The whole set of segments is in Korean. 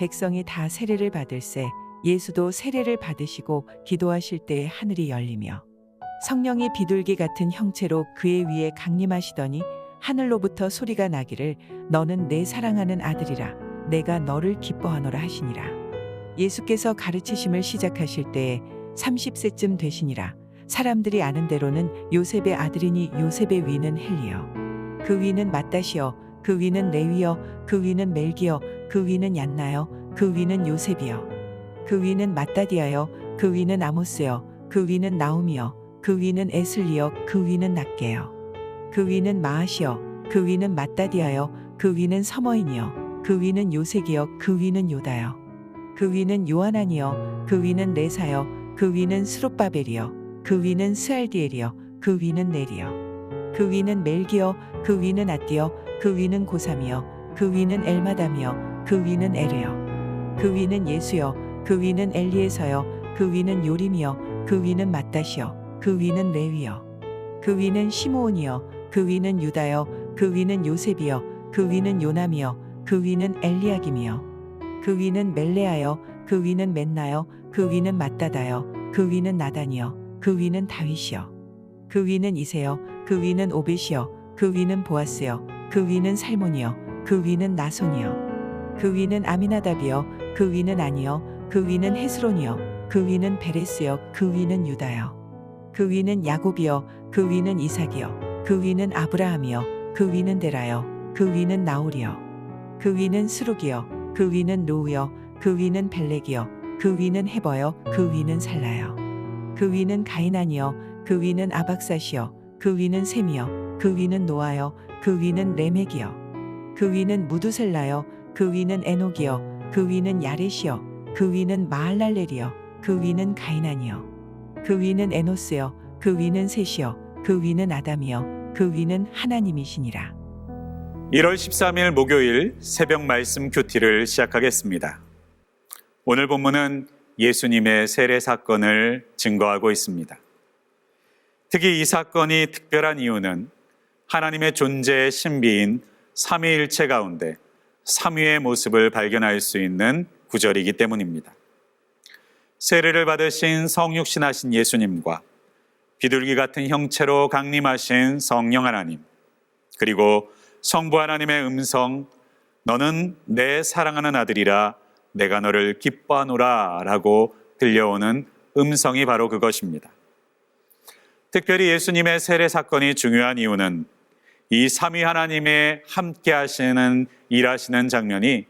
백성이 다 세례를 받을새 예수도 세례를 받으시고 기도하실 때에 하늘이 열리며 성령이 비둘기 같은 형체로 그의 위에 강림하시더니 하늘로부터 소리가 나기를 너는 내 사랑하는 아들이라 내가 너를 기뻐하노라 하시니라. 예수께서 가르치심을 시작하실 때에 30세쯤 되시니라. 사람들이 아는 대로는 요셉의 아들이니 요셉의 위는 헬리여 그 위는 맏다시여 그 위는 레위여 그 위는 멜기여 그 위는 얀나여 그 위는 요셉이여 그 위는 맏다디아여 그 위는 아모스여 그 위는 나움이여 그 위는 에슬리여 그 위는 낫게여 그 위는 마아시여 그 위는 맏다디아여 그 위는 서머인이여 그 위는 요색이여 그 위는 요다여 그 위는 요하나니여 그 위는 레사여 그 위는 스룹바벨이여 그 위는 스알디엘이여 그 위는 네리여 그 위는 멜기여 그 위는 아띠여 그 위는 고삼이여 그 위는 엘마담이여 그 위는 에르여 그 위는 예수여 그 위는 엘리에서여 그 위는 요림이여 그 위는 맏다시여 그 위는 레위여 그 위는 시므온이여 그 위는 유다여 그 위는 요셉이여 그 위는 요남이여 그 위는 엘리야김이여 그 위는 멜레아여 그 위는 맨나여 그 위는 맏다다여 그 위는 나단이여 그 위는 다윗이여 그 위는 이세여 그 위는 오벳이여 그 위는 보아스여 그 위는 살몬이여 그 위는 나손이여 그 위는 아미나답이여 그 위는 아니여 그 위는 헤스론이여 그 위는 베레스여 그 위는 유다여 그 위는 야곱이여 그 위는 이삭이여 그 위는 아브라함이여 그 위는 데라여 그 위는 나홀이여 그 위는 스룩이여 그 위는 노우여 그 위는 벨렉이여 그 위는 헤버여 그 위는 살라여 그 위는 가이난이여 그 위는 아박사시여 그 위는 셈이여 그 위는 노아여 그 위는 레멕이여 그 위는 무두셀라여 그 위는 에녹이여 그 위는 야렛이여 그 위는 마할랄렐이여 그 위는 가이난이여 그 위는 에노스여 그 위는 셋이여 그 위는 아담이여 그 위는 하나님이시니라. 1월 13일 목요일 새벽 말씀 큐티를 시작하겠습니다. 오늘 본문은 예수님의 세례 사건을 증거하고 있습니다. 특히 이 사건이 특별한 이유는 하나님의 존재의 신비인 삼위일체 가운데 삼위의 모습을 발견할 수 있는 구절이기 때문입니다. 세례를 받으신 성육신하신 예수님과 비둘기 같은 형체로 강림하신 성령 하나님, 그리고 성부 하나님의 음성, 너는 내 사랑하는 아들이라 내가 너를 기뻐하노라 라고 들려오는 음성이 바로 그것입니다. 특별히 예수님의 세례 사건이 중요한 이유는 이 삼위 하나님의 함께 하시는 일하시는 장면이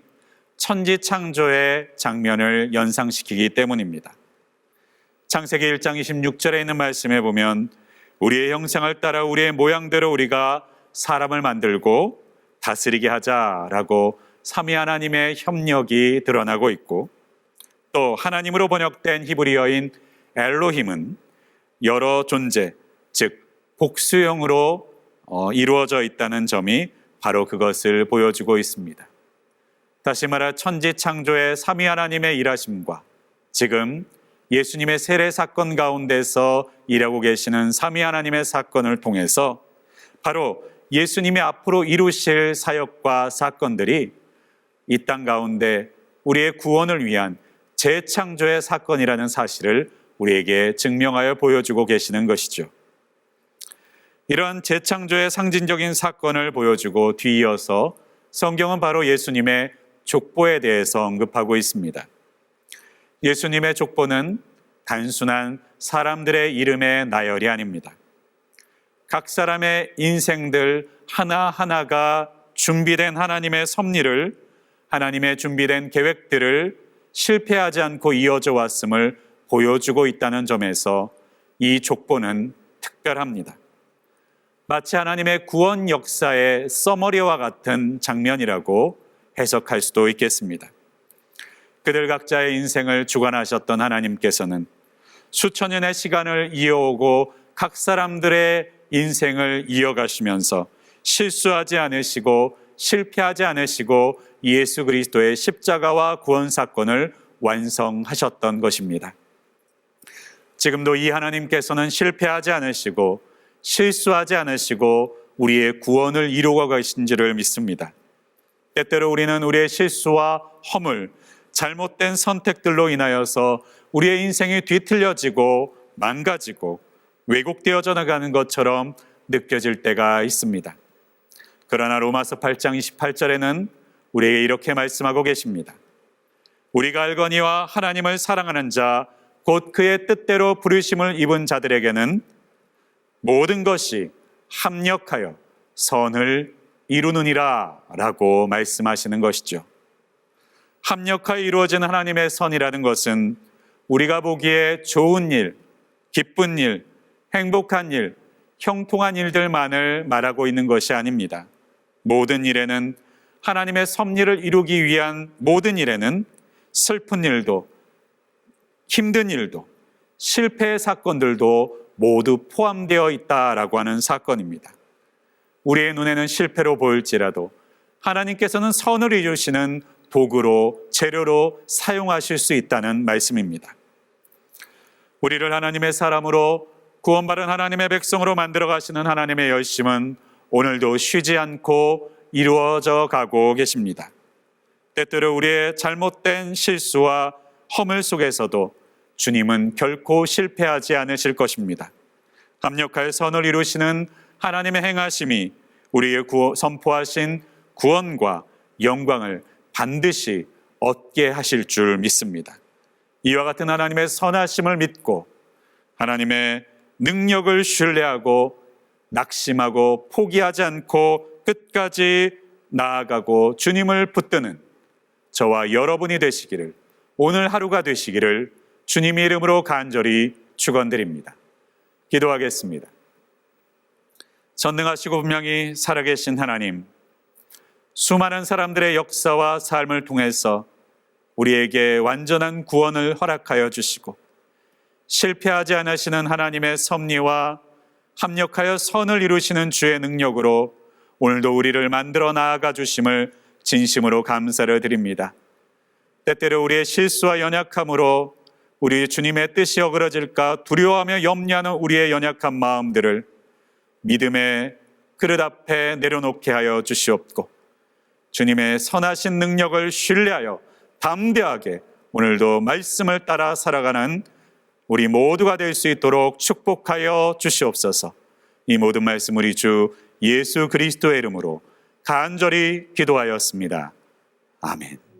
천지 창조의 장면을 연상시키기 때문입니다. 창세기 1장 26절에 있는 말씀에 보면 우리의 형상을 따라 우리의 모양대로 우리가 사람을 만들고 다스리게 하자라고 삼위 하나님의 협력이 드러나고 있고, 또 하나님으로 번역된 히브리어인 엘로힘은 여러 존재, 즉 복수형으로 이루어져 있다는 점이 바로 그것을 보여주고 있습니다. 다시 말해 천지 창조의 삼위 하나님의 일하심과 지금 예수님의 세례 사건 가운데서 일하고 계시는 삼위 하나님의 사건을 통해서 바로 예수님이 앞으로 이루실 사역과 사건들이 이 땅 가운데 우리의 구원을 위한 재창조의 사건이라는 사실을 우리에게 증명하여 보여주고 계시는 것이죠. 이러한 재창조의 상징적인 사건을 보여주고 뒤이어서 성경은 바로 예수님의 족보에 대해서 언급하고 있습니다. 예수님의 족보는 단순한 사람들의 이름의 나열이 아닙니다. 각 사람의 인생들 하나하나가 준비된 하나님의 섭리를, 하나님의 준비된 계획들을 실패하지 않고 이어져 왔음을 보여주고 있다는 점에서 이 족보는 특별합니다. 마치 하나님의 구원 역사의 서머리와 같은 장면이라고 해석할 수도 있겠습니다. 그들 각자의 인생을 주관하셨던 하나님께서는 수천 년의 시간을 이어오고 각 사람들의 인생을 이어가시면서 실수하지 않으시고 실패하지 않으시고 예수 그리스도의 십자가와 구원 사건을 완성하셨던 것입니다. 지금도 이 하나님께서는 실패하지 않으시고 실수하지 않으시고 우리의 구원을 이루어 가신 줄을 믿습니다. 때때로 우리는 우리의 실수와 허물, 잘못된 선택들로 인하여서 우리의 인생이 뒤틀려지고 망가지고 왜곡되어져 나가는 것처럼 느껴질 때가 있습니다. 그러나 로마서 8장 28절에는 우리에게 이렇게 말씀하고 계십니다. 우리가 알거니와 하나님을 사랑하는 자, 곧 그의 뜻대로 부르심을 입은 자들에게는 모든 것이 합력하여 선을 이루느니라 라고 말씀하시는 것이죠. 합력하여 이루어진 하나님의 선이라는 것은 우리가 보기에 좋은 일, 기쁜 일, 행복한 일, 형통한 일들만을 말하고 있는 것이 아닙니다. 모든 일에는 하나님의 섭리를 이루기 위한 모든 일에는 슬픈 일도, 힘든 일도, 실패의 사건들도 모두 포함되어 있다라고 하는 사건입니다. 우리의 눈에는 실패로 보일지라도 하나님께서는 선을 이루시는 도구로, 재료로 사용하실 수 있다는 말씀입니다. 우리를 하나님의 사람으로 구원받은 하나님의 백성으로 만들어 가시는 하나님의 열심은 오늘도 쉬지 않고 이루어져 가고 계십니다. 때때로 우리의 잘못된 실수와 허물 속에서도 주님은 결코 실패하지 않으실 것입니다. 합력하여 선을 이루시는 하나님의 행하심이 우리의 선포하신 구원과 영광을 반드시 얻게 하실 줄 믿습니다. 이와 같은 하나님의 선하심을 믿고 하나님의 능력을 신뢰하고 낙심하고 포기하지 않고 끝까지 나아가고 주님을 붙드는 저와 여러분이 되시기를, 오늘 하루가 되시기를 주님의 이름으로 간절히 축원드립니다. 기도하겠습니다. 전능하시고 분명히 살아계신 하나님, 수많은 사람들의 역사와 삶을 통해서 우리에게 완전한 구원을 허락하여 주시고 실패하지 않으시는 하나님의 섭리와 합력하여 선을 이루시는 주의 능력으로 오늘도 우리를 만들어 나아가 주심을 진심으로 감사를 드립니다. 때때로 우리의 실수와 연약함으로 우리 주님의 뜻이 어그러질까 두려워하며 염려하는 우리의 연약한 마음들을 믿음의 그릇 앞에 내려놓게 하여 주시옵고 주님의 선하신 능력을 신뢰하여 담대하게 오늘도 말씀을 따라 살아가는 우리 모두가 될 수 있도록 축복하여 주시옵소서. 이 모든 말씀 우리 주 예수 그리스도의 이름으로 간절히 기도하였습니다. 아멘.